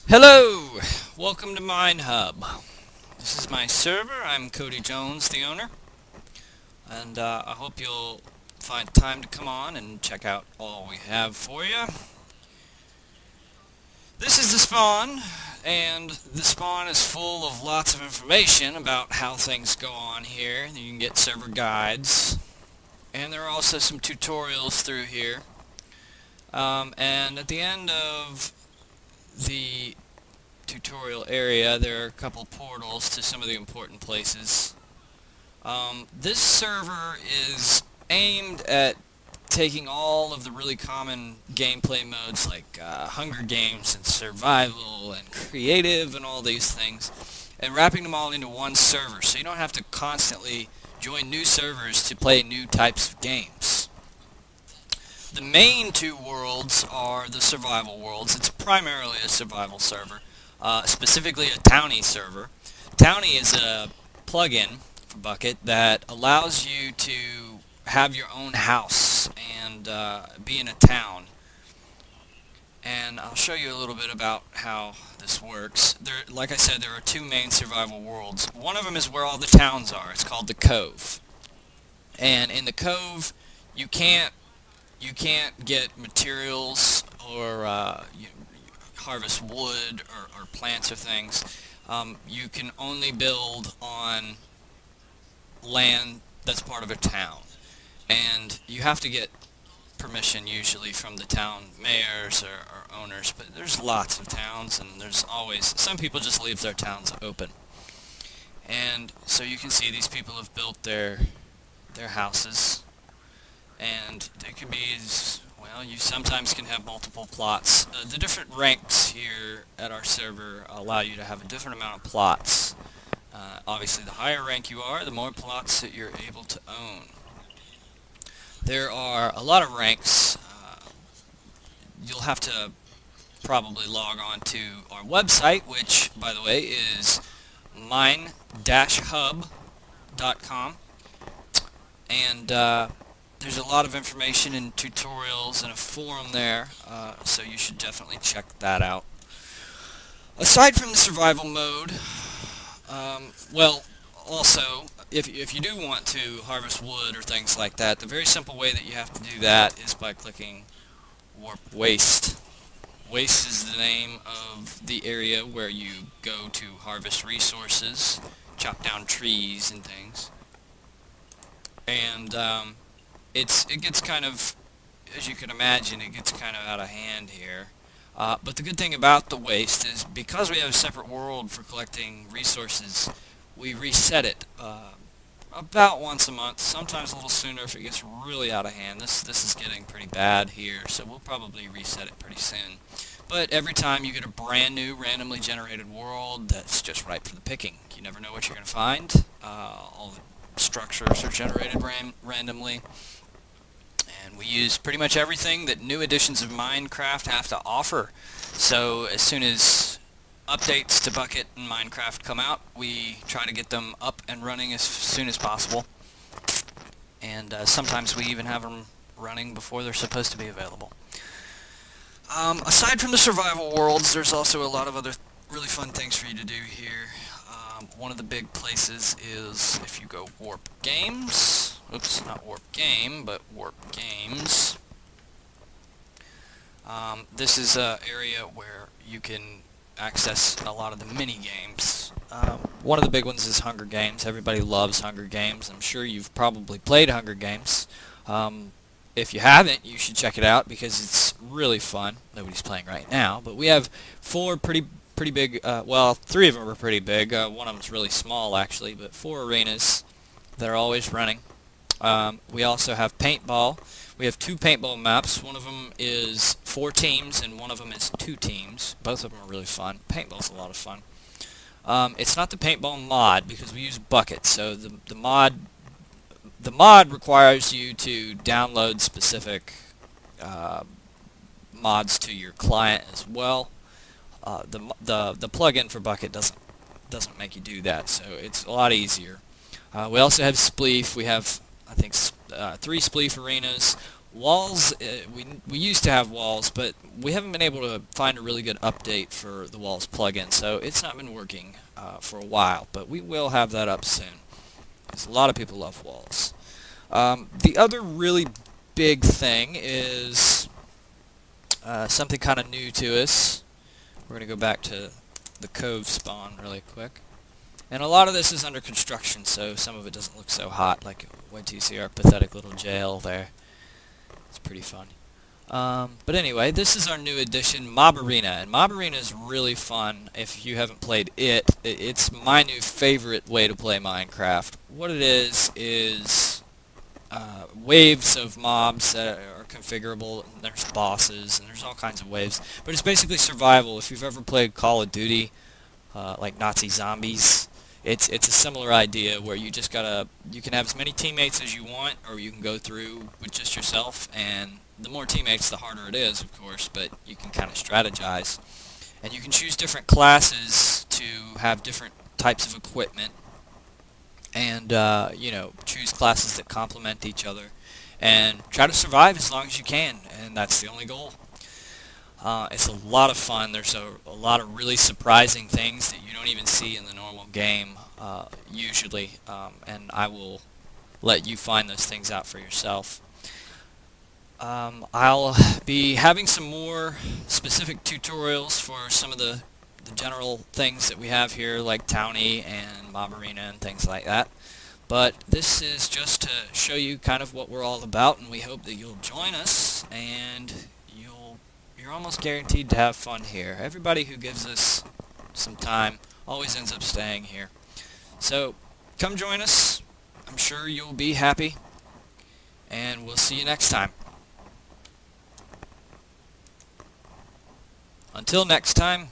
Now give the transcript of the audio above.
Hello! Welcome to MineHub. This is my server. I'm Cody Jones, the owner. And I hope you'll find time to come on and check out all we have for you. This is the spawn, and the spawn is full of lots of information about how things go on here. You can get server guides. And there are also some tutorials through here. And at the end of the tutorial area, there are a couple portals to some of the important places. This server is aimed at taking all of the really common gameplay modes like Hunger Games and Survival and Creative and all these things and wrapping them all into one server, so you don't have to constantly join new servers to play new types of games. The main two worlds are the survival worlds. It's primarily a survival server, specifically a Townie server. Townie is a plugin for Bucket that allows you to have your own house and be in a town. And I'll show you a little bit about how this works. Like I said, there are two main survival worlds. One of them is where all the towns are. It's called the Cove. And in the Cove, you can't get materials or harvest wood or plants or things. You can only build on land that's part of a town. And you have to get permission usually from the town mayors or owners, but there's lots of towns, and there's always, some people just leave their towns open. And so you can see these people have built their houses, and they can be, well, you sometimes can have multiple plots. The different ranks here at our server allow you to have a different amount of plots. Obviously, the higher rank you are, the more plots that you're able to own. There are a lot of ranks. You'll have to probably log on to our website, which, by the way, is mine-hub.com. And there's a lot of information and tutorials and a forum there, so you should definitely check that out. Aside from the survival mode, well, also, if you do want to harvest wood or things like that, the very simple way that you have to do that is by clicking Warp Waste. Waste is the name of the area where you go to harvest resources, chop down trees and things. And it gets kind of, as you can imagine, it gets kind of out of hand here. But the good thing about the waste is because we have a separate world for collecting resources, we reset it about once a month, sometimes a little sooner if it gets really out of hand. This is getting pretty bad here, so we'll probably reset it pretty soon. But every time you get a brand new randomly generated world that's just ripe for the picking. You never know what you're going to find. All the structures are generated randomly. And we use pretty much everything that new editions of Minecraft have to offer. So as soon as updates to Bucket and Minecraft come out, we try to get them up and running as soon as possible. And sometimes we even have them running before they're supposed to be available. Aside from the survival worlds, there's also a lot of other really fun things for you to do here. One of the big places is if you go Warp Games. Oops, not Warp Game, but Warp Games. This is an area where you can access a lot of the mini-games. One of the big ones is Hunger Games. Everybody loves Hunger Games. I'm sure you've probably played Hunger Games. If you haven't, you should check it out because it's really fun. Nobody's playing right now, but we have four pretty big, well, three of them are pretty big. One of them's really small, actually, but 4 arenas that are always running. We also have paintball. We have 2 paintball maps. One of them is 4 teams, and one of them is 2 teams. Both of them are really fun. Paintball's a lot of fun. It's not the paintball mod because we use Bucket, so the mod requires you to download specific mods to your client as well. The plugin for Bucket doesn't make you do that, so it's a lot easier. We also have Spleef. We have, I think, 3 Spleef arenas. Walls, we used to have walls, but we haven't been able to find a really good update for the walls plugin, so it's not been working for a while, but we will have that up soon, because a lot of people love walls. The other really big thing is something kind of new to us. We're going to go back to the cove spawn really quick. And a lot of this is under construction, so some of it doesn't look so hot, like wait till you see our pathetic little jail there. It's pretty fun. But anyway, this is our new addition, Mob Arena, and Mob Arena is really fun. If you haven't played it, it's my new favorite way to play Minecraft. What it is waves of mobs that are configurable, and there's bosses, and there's all kinds of waves. But it's basically survival. If you've ever played Call of Duty, like Nazi zombies, it's a similar idea where you just you can have as many teammates as you want, or you can go through with just yourself, and the more teammates the harder it is, of course, but you can kind of strategize. And you can choose different classes to have different types of equipment, and you know, choose classes that complement each other, and try to survive as long as you can, and that's the only goal. It's a lot of fun. There's a lot of really surprising things that you don't even see in the normal game, usually, and I will let you find those things out for yourself. I'll be having some more specific tutorials for some of the general things that we have here, like Townie and Mob Arena and things like that. But this is just to show you kind of what we're all about, and we hope that you'll join us, and you're almost guaranteed to have fun here. Everybody who gives us some time always ends up staying here. So come join us. I'm sure you'll be happy, and we'll see you next time. Until next time,